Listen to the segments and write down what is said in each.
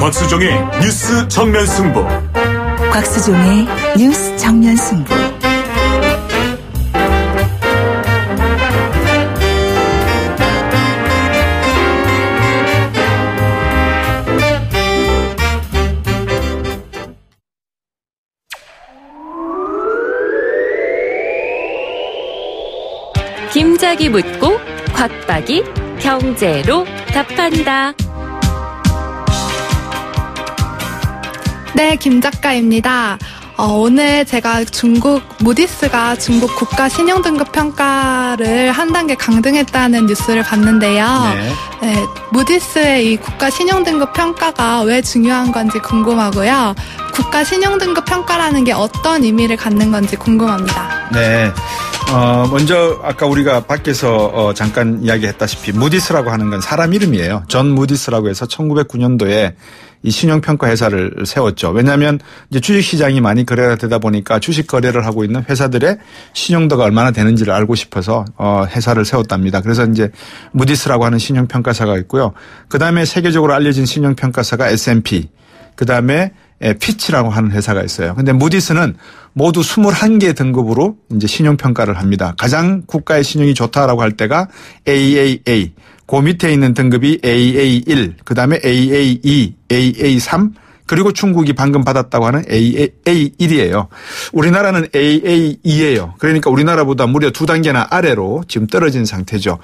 곽수종의 뉴스 정면 승부. 곽수종의 뉴스 정면 승부. 김작이 묻고 곽박이 경제로 답한다. 네, 김 작가입니다. 오늘 제가 무디스가 중국 국가 신용등급 평가를 한 단계 강등했다는 뉴스를 봤는데요. 네, 무디스의 이 국가 신용등급 평가가 왜 중요한 건지 궁금하고요. 국가 신용등급 평가라는 게 어떤 의미를 갖는 건지 궁금합니다. 네. 먼저 아까 우리가 밖에서 잠깐 이야기했다시피 무디스라고 하는 건 사람 이름이에요. 존 무디스라고 해서 1909년도에 이 신용평가 회사를 세웠죠. 왜냐하면 이제 주식시장이 많이 거래가 되다 보니까 주식 거래를 하고 있는 회사들의 신용도가 얼마나 되는지를 알고 싶어서 회사를 세웠답니다. 그래서 이제 무디스라고 하는 신용평가사가 있고요. 그다음에 세계적으로 알려진 신용평가사가 S&P, 그다음에 피치라고 하는 회사가 있어요. 근데 무디스는 모두 21개 등급으로 이제 신용평가를 합니다. 가장 국가의 신용이 좋다라고 할 때가 AAA, 그 밑에 있는 등급이 AA1, 그 다음에 AA2, AA3, 그리고 중국이 방금 받았다고 하는 AA1이에요. 우리나라는 AA2예요. 그러니까 우리나라보다 무려 2단계나 아래로 지금 떨어진 상태죠.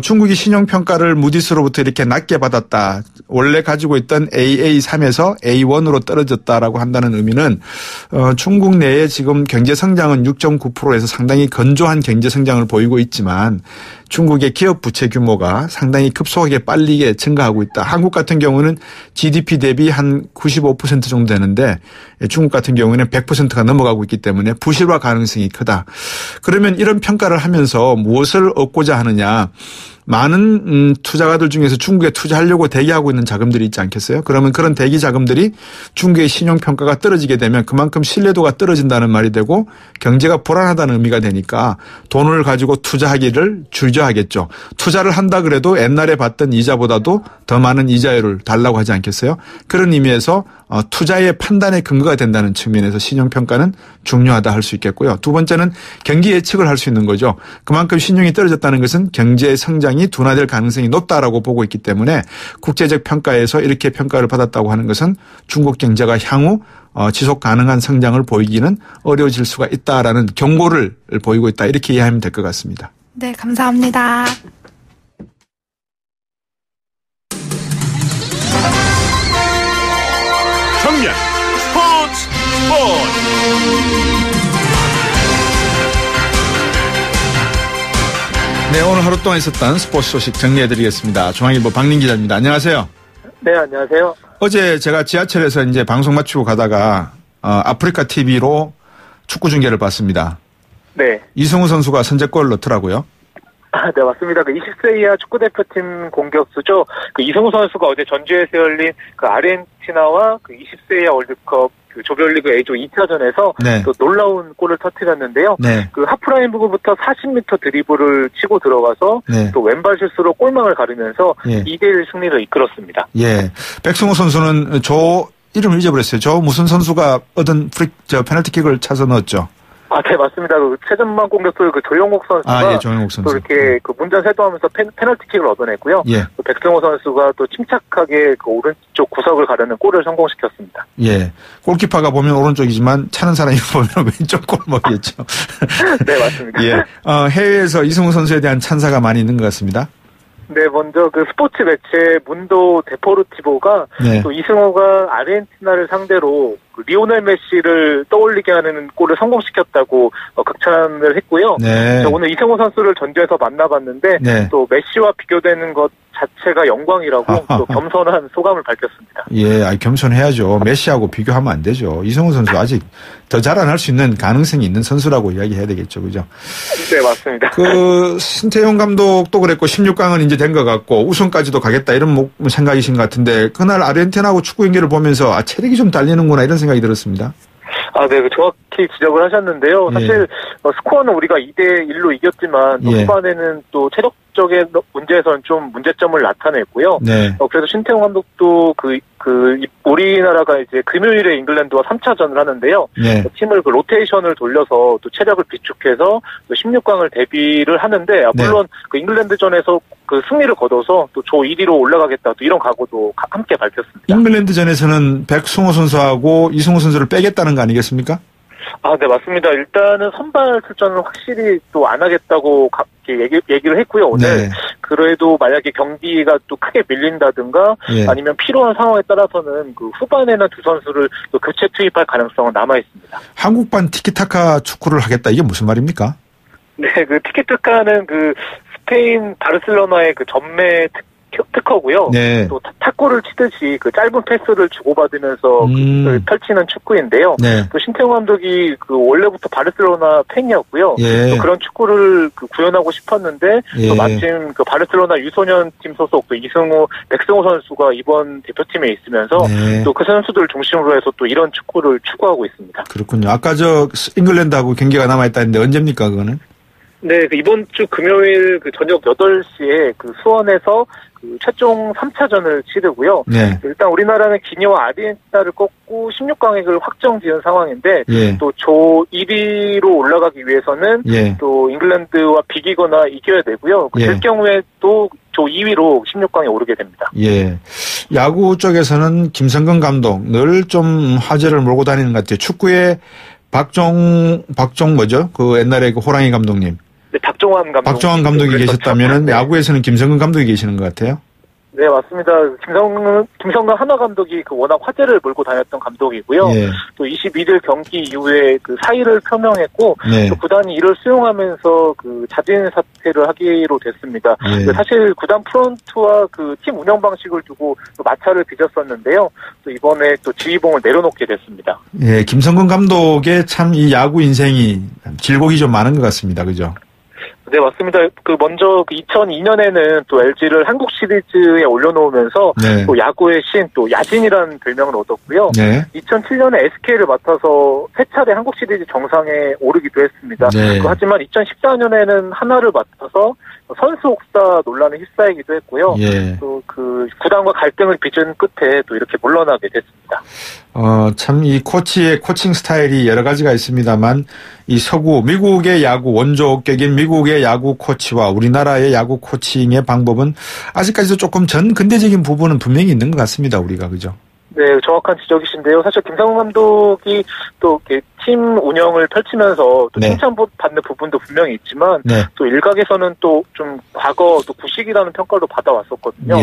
중국이 신용평가를 무디스로부터 이렇게 낮게 받았다. 원래 가지고 있던 AA3에서 A1으로 떨어졌다라고 한다는 의미는 중국 내에 지금 경제성장은 6.9%에서 상당히 건조한 경제성장을 보이고 있지만 중국의 기업 부채 규모가 상당히 급속하게 빠르게 증가하고 있다. 한국 같은 경우는 GDP 대비 한 95% 정도 되는데 중국 같은 경우에는 100%가 넘어가고 있기 때문에 부실화 가능성이 크다. 그러면 이런 평가를 하면서 무엇을 얻고자 하느냐. 많은 투자가들 중에서 중국에 투자하려고 대기하고 있는 자금들이 있지 않겠어요? 그러면 그런 대기 자금들이 중국의 신용평가가 떨어지게 되면 그만큼 신뢰도가 떨어진다는 말이 되고 경제가 불안하다는 의미가 되니까 돈을 가지고 투자하기를 주저하겠죠. 투자를 한다 그래도 옛날에 받던 이자보다도 더 많은 이자율을 달라고 하지 않겠어요? 그런 의미에서 투자의 판단의 근거가 된다는 측면에서 신용평가는 중요하다 할 수 있겠고요. 두 번째는 경기 예측을 할 수 있는 거죠. 그만큼 신용이 떨어졌다는 것은 경제의 성장이 둔화될 가능성이 높다라고 보고 있기 때문에 국제적 평가에서 이렇게 평가를 받았다고 하는 것은 중국 경제가 향후 지속 가능한 성장을 보이기는 어려워질 수가 있다라는 경고를 보이고 있다. 이렇게 이해하면 될 것 같습니다. 네, 감사합니다. 정면 스포츠. 네, 오늘 하루 동안 있었던 스포츠 소식 정리해드리겠습니다. 중앙일보 박민 기자입니다. 안녕하세요. 네, 안녕하세요. 어제 제가 지하철에서 이제 방송 마치고 가다가 아프리카 TV로 축구 중계를 봤습니다. 네. 이승우 선수가 선제골을 넣더라고요. 네, 맞습니다. 20세 이하 축구대표팀 공격수죠. 이승우 선수가 어제 전주에서 열린 아르헨티나와 20세 이하 월드컵 조별리그 A조 2차전에서 네. 또 놀라운 골을 터뜨렸는데요. 네. 하프라인 부근부터 40m 드리블을 치고 들어가서 네. 또 왼발 실수로 골망을 가르면서 예. 2대1 승리를 이끌었습니다. 예. 백승호 선수는 이름을 잊어버렸어요. 무슨 선수가 얻은 페널티킥을 차서 넣었죠. 네, 맞습니다. 최전방 공격수 조용욱 선수가 예, 조용욱 선수. 또 이렇게 문전 세도하면서 페널티킥을 얻어냈고요. 예. 백승호 선수가 또 침착하게 오른쪽 구석을 가르는 골을 성공시켰습니다. 예. 골키퍼가 보면 오른쪽이지만 차는 사람이 보면 왼쪽 골목이겠죠. 네, 맞습니다. 예. 해외에서 이승우 선수에 대한 찬사가 많이 있는 것 같습니다. 네, 먼저 스포츠 매체 문도 데포르티보가 네. 또 이승우가 아르헨티나를 상대로 리오넬 메시를 떠올리게 하는 골을 성공시켰다고 극찬을 했고요. 네. 오늘 이승우 선수를 전주에서 만나봤는데 네. 또 메시와 비교되는 것 자체가 영광이라고 또 겸손한 소감을 밝혔습니다. 예, 겸손해야죠. 메시하고 비교하면 안 되죠. 이승우 선수 아직 더 자라날 수 있는 가능성이 있는 선수라고 이야기해야 되겠죠, 그죠? 네, 맞습니다. 신태용 감독도 그랬고 16강은 이제 된 것 같고 우승까지도 가겠다 이런 생각이신 것 같은데 그날 아르헨티나하고 축구 경기를 보면서 체력이 좀 딸리는구나 이런 생각이 들었습니다. 네, 정확히 지적을 하셨는데요. 사실 스코어는 우리가 2대1로 이겼지만 또 후반에는 또 체력적인 문제에서는 좀 문제점을 나타냈고요. 네. 그래서 신태용 감독도 그 우리나라가 이제 금요일에 잉글랜드와 3차전을 하는데요. 네. 팀을 로테이션을 돌려서 또 체력을 비축해서 또 16강을 대비를 하는데, 물론 그 잉글랜드전에서 그 승리를 거둬서 또 조 1위로 올라가겠다, 또 이런 각오도 함께 밝혔습니다. 잉글랜드전에서는 백승호 선수하고 이승우 선수를 빼겠다는 거 아니겠습니까? 네, 맞습니다. 일단은 선발 출전을 확실히 또 안 하겠다고 얘기를 했고요. 오늘 그래도 만약에 경기가 또 크게 밀린다든가 아니면 필요한 상황에 따라서는 그 후반에는 두 선수를 또 교체 투입할 가능성은 남아 있습니다. 한국반 티키타카 축구를 하겠다, 이게 무슨 말입니까? 네, 그 티키타카는 그 스페인 바르셀로나의 그 전매 특허고요. 네. 또 탁구를 치듯이 그 짧은 패스를 주고받으면서 펼치는 축구인데요. 네. 또 신태용 감독이 그 원래부터 바르셀로나 팬이었고요. 또 그런 축구를 구현하고 싶었는데 또 마침 그 바르셀로나 유소년 팀 소속 또 이승우, 백승호 선수가 이번 대표팀에 있으면서 또 그 선수들 중심으로 해서 또 이런 축구를 추구하고 있습니다. 그렇군요. 아까 잉글랜드하고 경기가 남아있다 했는데 언제입니까, 그거는? 네, 그 이번 주 금요일 그 저녁 8시에 그 수원에서 그 최종 3차전을 치르고요. 네. 일단 우리나라는 기니와 아르헨티나를 꺾고 16강액을 확정 지은 상황인데 또 조 1위로 올라가기 위해서는 또 잉글랜드와 비기거나 이겨야 되고요. 될 경우에 또 조 2위로 16강에 오르게 됩니다. 야구 쪽에서는 김성근 감독 늘 좀 화제를 몰고 다니는 것 같아요. 축구에 박종 뭐죠? 그 옛날에 그 호랑이 감독님. 네, 박종환 감독이 계셨다면은 야구에서는 김성근 감독이 계시는 것 같아요. 네, 맞습니다. 김성근 한화 감독이 그 워낙 화제를 몰고 다녔던 감독이고요. 또 21일 경기 이후에 그 사의를 표명했고, 또 구단이 이를 수용하면서 그 자진 사퇴를 하기로 됐습니다. 사실 구단 프런트와 그 팀 운영 방식을 두고 또 마찰을 빚었었는데요. 또 이번에 또 지휘봉을 내려놓게 됐습니다. 김성근 감독의 참 이 야구 인생이 질곡이 좀 많은 것 같습니다. 그죠? 네, 맞습니다. 그 먼저 2002년에는 또 LG를 한국 시리즈에 올려놓으면서 또 야구의 신, 또 야진이라는 별명을 얻었고요. 2007년에 SK를 맡아서 세 차례 한국 시리즈 정상에 오르기도 했습니다. 하지만 2014년에는 하나를 맡아서 선수 혹사 논란에 휩싸이기도 했고요. 또 그 구단과 갈등을 빚은 끝에 또 이렇게 물러나게 됐습니다. 참 이 코치의 코칭 스타일이 여러 가지가 있습니다만 이 서구 미국의 야구 원조격인 미국의 야구 코치와 우리나라의 야구 코칭의 방법은 아직까지도 조금 전근대적인 부분은 분명히 있는 것 같습니다. 우리가 그죠? 네, 정확한 지적이신데요. 사실 김성근 감독이 또 팀 운영을 펼치면서 또 칭찬받는 부분도 분명히 있지만 또 일각에서는 또 좀 과거 또 구식이라는 평가도 받아왔었거든요.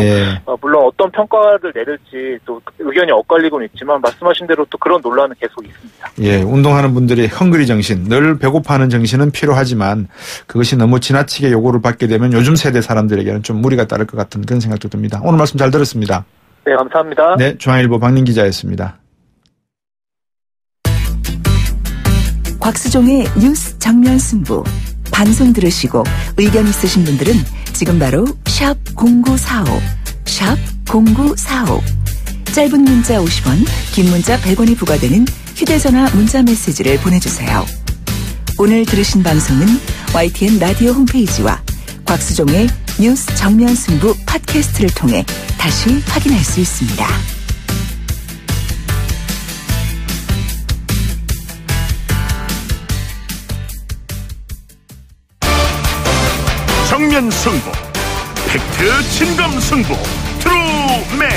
물론 어떤 평가를 내릴지 또 의견이 엇갈리고는 있지만 말씀하신 대로 또 그런 논란은 계속 있습니다. 운동하는 분들이 헝그리 정신, 늘 배고파하는 정신은 필요하지만 그것이 너무 지나치게 요구를 받게 되면 요즘 세대 사람들에게는 좀 무리가 따를 것 같은 그런 생각도 듭니다. 오늘 말씀 잘 들었습니다. 네, 감사합니다. 네, 중앙일보 박민 기자였습니다. 곽수종의 뉴스 정면 승부. 방송 들으시고 의견 있으신 분들은 지금 바로 샵 0945, 샵 0945. 짧은 문자 50원, 긴 문자 100원이 부과되는 휴대전화 문자 메시지를 보내주세요. 오늘 들으신 방송은 YTN 라디오 홈페이지와 곽수종의 뉴스 정면 승부 팟캐스트를 통해 다시 확인할 수 있습니다. 정면 승부, 팩트 진검 승부, 트루맨.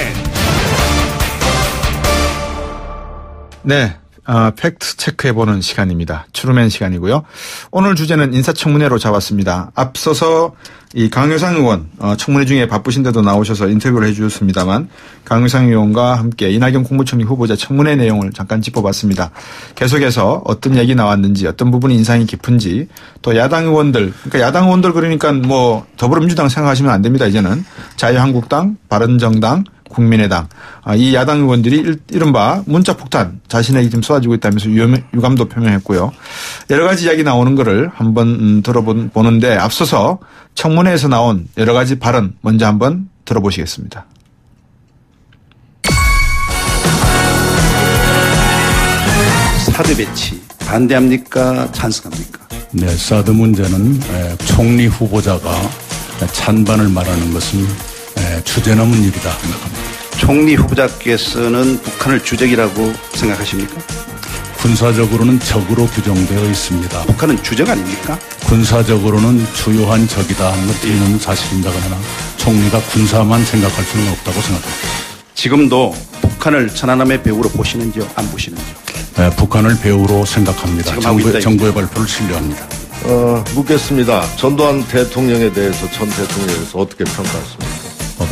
네, 팩트 체크해보는 시간입니다. 트루맨 시간이고요. 오늘 주제는 인사청문회로 잡았습니다. 앞서서 이 강효상 의원 청문회 중에 바쁘신데도 나오셔서 인터뷰를 해주셨습니다만 강효상 의원과 함께 이낙연 국무총리 후보자 청문회 내용을 잠깐 짚어봤습니다. 계속해서 어떤 얘기 나왔는지 어떤 부분이 인상이 깊은지 또 야당 의원들 그러니까 뭐 더불어민주당 생각하시면 안 됩니다. 이제는 자유한국당, 바른정당, 국민의당 이 야당 의원들이 이른바 문자폭탄 자신에게 지금 쏟아지고 있다면서 유감도 표명했고요. 여러 가지 이야기 나오는 거를 한번 들어보는데 앞서서 청문회에서 나온 여러 가지 발언 먼저 한번 들어보시겠습니다. 사드 배치 반대합니까? 찬성합니까? 네, 사드 문제는 총리 후보자가 찬반을 말하는 것은 주제넘은 일이다 생각합니다. 총리 후보자께서는 북한을 주적이라고 생각하십니까? 군사적으로는 적으로 규정되어 있습니다. 북한은 주적 아닙니까? 군사적으로는 주요한 적이다 하는 것 틀리는 사실입니다. 그러나 총리가 군사만 생각할 수는 없다고 생각합니다. 지금도 북한을 천안함의 배후로 보시는지요? 안 보시는지요? 네, 북한을 배후로 생각합니다. 정부의 발표를 신뢰합니다. 묻겠습니다. 전두환 대통령에 대해서 전 대통령에 대해서 어떻게 평가하십니까?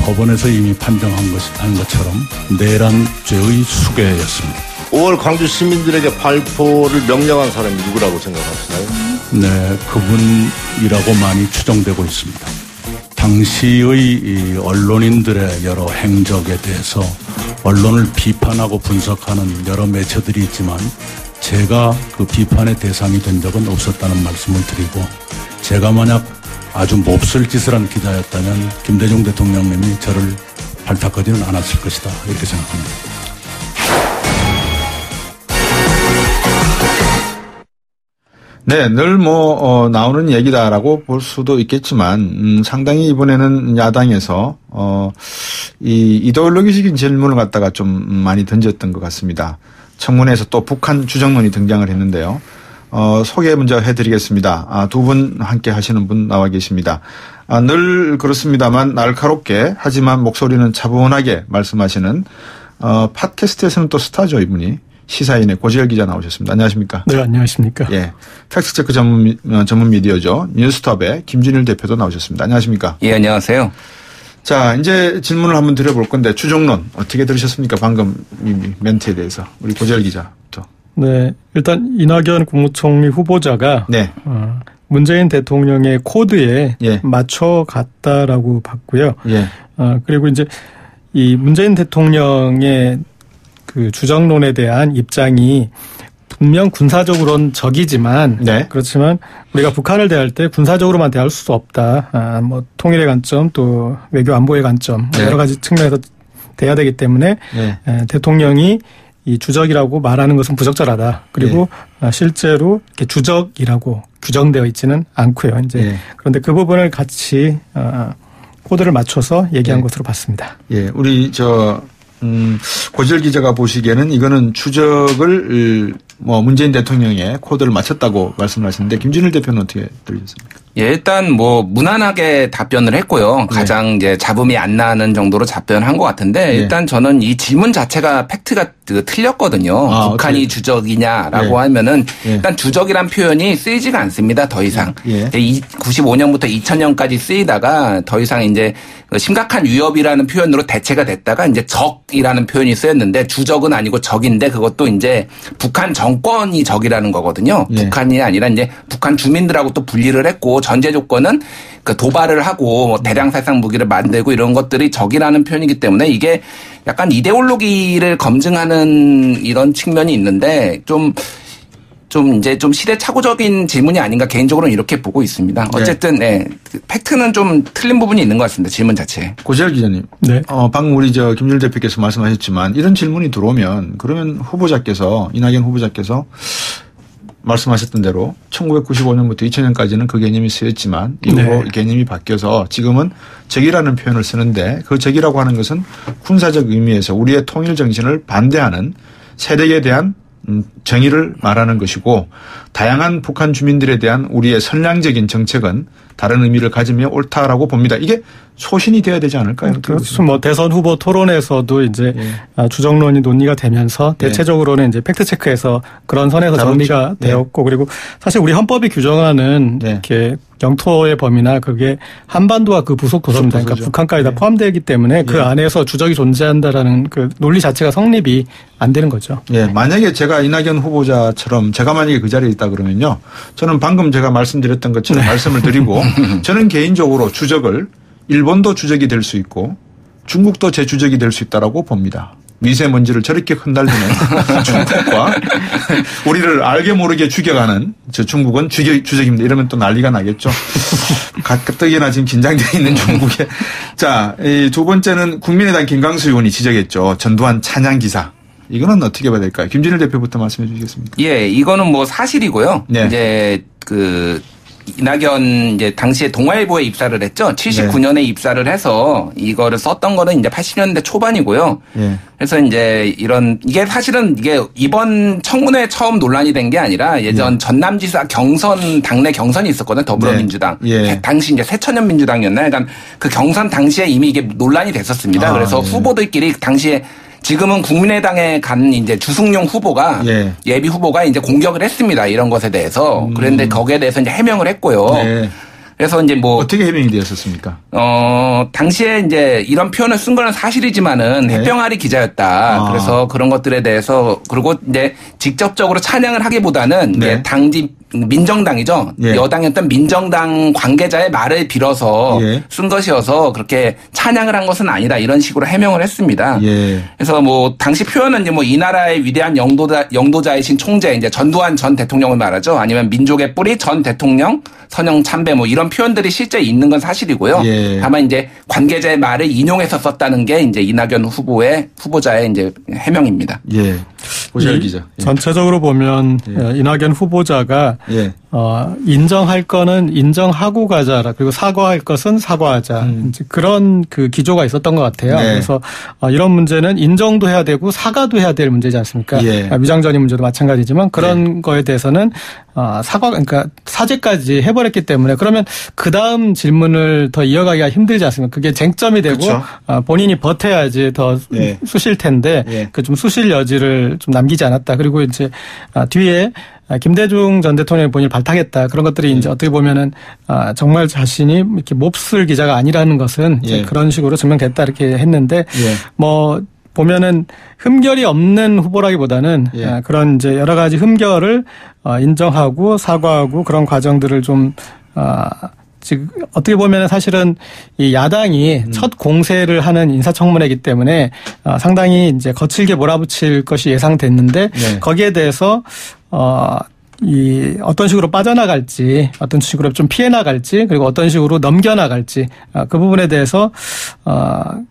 법원에서 이미 판정한 것처럼 내란 죄의 수괴였습니다. 5월 광주 시민들에게 발포를 명령한 사람이 누구라고 생각하시나요? 네, 그분이라고 많이 추정되고 있습니다. 당시의 언론인들의 여러 행적에 대해서 언론을 비판하고 분석하는 여러 매체들이 있지만 제가 그 비판의 대상이 된 적은 없었다는 말씀을 드리고 제가 만약 아주 몹쓸 짓을 한 기자였다면 김대중 대통령님이 저를 발탁하지는 않았을 것이다 이렇게 생각합니다. 네, 늘 나오는 얘기다라고 볼 수도 있겠지만, 상당히 이번에는 야당에서, 이 이데올로기적인 질문을 갖다가 좀 많이 던졌던 것 같습니다. 청문회에서 또 북한 주정론이 등장을 했는데요. 소개 먼저 해드리겠습니다. 두 분 함께 하시는 분 나와 계십니다. 늘 그렇습니다만 날카롭게 하지만 목소리는 차분하게 말씀하시는, 팟캐스트에서는 또 스타죠, 이분이. 시사인의 고지열 기자 나오셨습니다. 안녕하십니까? 네, 안녕하십니까? 예. 팩트체크 전문 미디어죠. 뉴스톱의 김준일 대표도 나오셨습니다. 안녕하십니까? 예, 안녕하세요. 자, 이제 질문을 한번 드려볼 건데 주정론 어떻게 들으셨습니까? 방금 멘트에 대해서. 우리 고지열 기자부터. 네, 일단 이낙연 국무총리 후보자가 네. 문재인 대통령의 코드에 맞춰 갔다라고 봤고요. 예. 그리고 이제 이 문재인 대통령의 그 주정론에 대한 입장이 분명 군사적으로는 적이지만 그렇지만 우리가 북한을 대할 때 군사적으로만 대할 수 없다. 뭐 통일의 관점 또 외교 안보의 관점 여러 가지 측면에서 돼야 되기 때문에 대통령이 이 주적이라고 말하는 것은 부적절하다. 그리고 실제로 이렇게 주적이라고 규정되어 있지는 않고요. 이제 그런데 그 부분을 같이 코드를 맞춰서 얘기한 것으로 봤습니다. 예, 우리 고지열 기자가 보시기에는 이거는 추적을 문재인 대통령의 코드를 맞췄다고 말씀하시는데 김준일 대표는 어떻게 들으셨습니까? 예, 일단 무난하게 답변을 했고요. 가장 이제 잡음이 안 나는 정도로 답변한 것 같은데 일단 저는 이 질문 자체가 팩트가 틀렸거든요. 북한이 주적이냐라고 하면은 일단 주적이란 표현이 쓰이지가 않습니다. 더 이상. 95년부터 2000년까지 쓰이다가 더 이상 이제 심각한 위협이라는 표현으로 대체가 됐다가 이제 적이라는 표현이 쓰였는데 주적은 아니고 적인데 그것도 이제 북한 정권이 적이라는 거거든요. 북한이 아니라 이제 북한 주민들하고 또 분리를 했고 전제 조건은 그 도발을 하고 대량 살상 무기를 만들고 이런 것들이 적이라는 표현이기 때문에 이게 약간 이데올로기를 검증하는 이런 측면이 있는데 좀 시대착오적인 질문이 아닌가 개인적으로는 이렇게 보고 있습니다. 어쨌든 팩트는 좀 틀린 부분이 있는 것 같습니다. 질문 자체에. 고지열 기자님. 네. 방금 우리 김준일 대표께서 말씀하셨지만 이런 질문이 들어오면 그러면 이낙연 후보자께서 말씀하셨던 대로 1995년부터 2000년까지는 그 개념이 쓰였지만 이후로 개념이 바뀌어서 지금은 적이라는 표현을 쓰는데 그 적이라고 하는 것은 군사적 의미에서 우리의 통일 정신을 반대하는 세력에 대한 정의를 말하는 것이고 다양한 북한 주민들에 대한 우리의 선량적인 정책은 다른 의미를 가지며 옳다라고 봅니다. 이게 소신이 돼야 되지 않을까요? 그렇죠. 대선 후보 토론에서도 이제 주정론이 논의가 되면서 대체적으로는 이제 팩트체크에서 그런 선에서 정리가 되었고 그리고 사실 우리 헌법이 규정하는 이렇게 영토의 범위나 그게 한반도와 그 부속 도서입니다. 그러니까 북한까지 다 포함되기 때문에 그 안에서 주적이 존재한다라는 그 논리 자체가 성립이 안 되는 거죠. 예, 만약에 제가 이낙연 후보자처럼 제가 만약에 그 자리에 있다 그러면요. 저는 방금 제가 말씀드렸던 것처럼 말씀을 드리고 저는 개인적으로 주적을 일본도 주적이 될 수 있고 중국도 제 주적이 될 수 있다라고 봅니다. 미세먼지를 저렇게 흔들리는 중국과 우리를 알게 모르게 죽여가는 중국은 주적입니다. 이러면 또 난리가 나겠죠. 가뜩이나 지금 긴장되어 있는 중국에. 자, 이 두 번째는 국민의당 김광수 의원이 지적했죠. 전두환 찬양 기사. 이거는 어떻게 봐야 될까요? 김준일 대표부터 말씀해 주시겠습니까? 예, 이거는 사실이고요. 이제 이낙연 이제 당시에 동아일보에 입사를 했죠. 79년에 입사를 해서 이거를 썼던 거는 이제 80년대 초반이고요. 그래서 이제 이게 사실은 이게 이번 청문회 처음 논란이 된 게 아니라 예전 전남지사 경선 당내 경선이 있었거든요. 더불어민주당. 당시 이제 새천년 민주당이었나요? 그러니까 그 경선 당시에 이미 이게 논란이 됐었습니다. 그래서 후보들끼리 당시에 지금은 국민의당에 간 이제 주승용 후보가 예비 후보가 이제 공격을 했습니다. 이런 것에 대해서. 그런데 거기에 대해서 이제 해명을 했고요. 그래서 이제 뭐 어떻게 해명이 되었습니까? 당시에 이제 이런 표현을 쓴 거는 사실이지만은 햇병아리 기자였다. 그래서 그런 것들에 대해서 그리고 이제 직접적으로 찬양을 하기보다는 이제 당지 민정당이죠. 여당이었던 민정당 관계자의 말을 빌어서 쓴 것이어서 그렇게 찬양을 한 것은 아니다. 이런 식으로 해명을 했습니다. 그래서 뭐 당시 표현은 이제 뭐 이 나라의 위대한 영도자이신 총재 이제 전두환 전 대통령을 말하죠. 아니면 민족의 뿌리 전 대통령 선영 참배 뭐 이런 표현들이 실제 있는 건 사실이고요. 다만 이제 관계자의 말을 인용해서 썼다는 게 이제 이낙연 후보자의 이제 해명입니다. 오시열 기자. 전체적으로 보면 이낙연 후보자가 인정할 거는 인정하고 가자라 그리고 사과할 것은 사과하자 그런 그 기조가 있었던 것 같아요. 그래서 이런 문제는 인정도 해야 되고 사과도 해야 될 문제지 않습니까? 위장전입 문제도 마찬가지지만 그런 거에 대해서는 그러니까 사죄까지 해버렸기 때문에 그러면 그 다음 질문을 더 이어가기가 힘들지 않습니까? 그게 쟁점이 되고 본인이 버텨야지 더 쑤실 텐데 그 좀 쑤실 여지를 좀 남기지 않았다. 그리고 이제 뒤에 김대중 전 대통령이 본인을 발탁했다. 그런 것들이 이제 어떻게 보면은 정말 자신이 이렇게 몹쓸 기자가 아니라는 것은 이제 그런 식으로 증명됐다 이렇게 했는데 뭐 보면은 흠결이 없는 후보라기보다는 그런 이제 여러 가지 흠결을 인정하고 사과하고 그런 과정들을 좀 지금 어떻게 보면 사실은 이 야당이 첫 공세를 하는 인사청문회이기 때문에 상당히 이제 거칠게 몰아붙일 것이 예상됐는데 거기에 대해서 어떤 식으로 빠져나갈지, 어떤 식으로 좀 피해 나갈지, 그리고 어떤 식으로 넘겨나갈지, 그 부분에 대해서,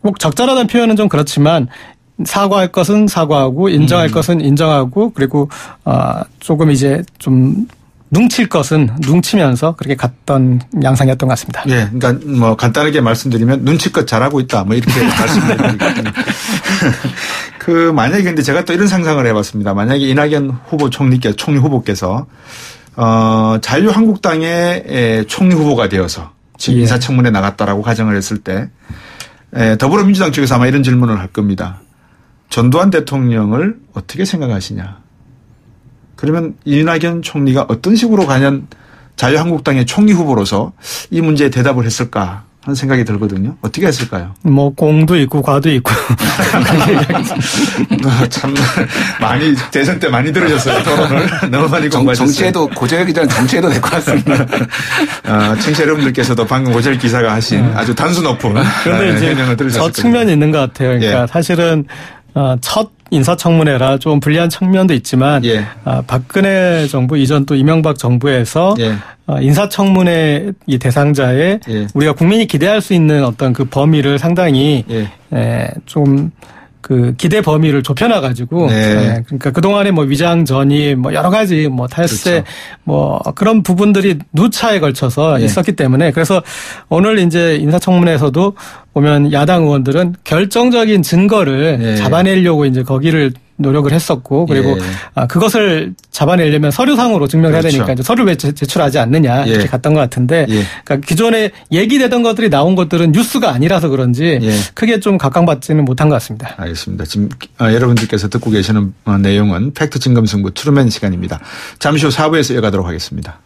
꼭 적절하다는 표현은 좀 그렇지만, 사과할 것은 사과하고, 인정할 것은 인정하고, 그리고, 조금 이제 좀, 뭉칠 것은 뭉치면서 그렇게 갔던 양상이었던 것 같습니다. 그러니까 뭐 간단하게 말씀드리면 눈치껏 잘하고 있다. 뭐 이렇게 말씀드리거든요. 만약에 근데 제가 또 이런 상상을 해봤습니다. 만약에 이낙연 총리 후보께서 자유한국당의 총리 후보가 되어서 지금 인사청문회 나갔다라고 가정을 했을 때 더불어민주당 쪽에서 아마 이런 질문을 할 겁니다. 전두환 대통령을 어떻게 생각하시냐? 그러면 이낙연 총리가 어떤 식으로 과연 자유한국당의 총리 후보로서 이 문제에 대답을 했을까 하는 생각이 들거든요. 어떻게 했을까요? 뭐 공도 있고 과도 있고. 참 많이 대선 때 많이 들으셨어요. 토론을 너무 많이 공부하셨어요. 정치에도 고재열 기자는 정치에도 될 것 같습니다. 청취자 여러분들께서도 방금 고재열 기자가 하신 아주 단수 높은 그런데 이제 해명을 들으셨을 저 측면이 있는 것 같아요. 그러니까 사실은 첫 인사청문회라 좀 불리한 측면도 있지만 박근혜 정부 이전 또 이명박 정부에서 인사청문회 이 대상자의 우리가 국민이 기대할 수 있는 어떤 그 범위를 상당히 좀 그 기대 범위를 좁혀놔가지고 그러니까 그동안에 뭐 위장 전입 뭐 여러 가지 뭐 탈세 뭐 그런 부분들이 누차에 걸쳐서 있었기 때문에 그래서 오늘 이제 인사청문회에서도 보면 야당 의원들은 결정적인 증거를 잡아내려고 이제 거기를 노력을 했었고 그리고 그것을 잡아내려면 서류상으로 증명해야 되니까 이제 서류를 왜 제출하지 않느냐 이렇게 갔던 것 같은데 그러니까 기존에 얘기되던 것들이 나온 것들은 뉴스가 아니라서 그런지 크게 좀 각광받지는 못한 것 같습니다. 알겠습니다. 지금 여러분들께서 듣고 계시는 내용은 팩트 진검승부 트루맨 시간입니다. 잠시 후 4부에서 이어가도록 하겠습니다.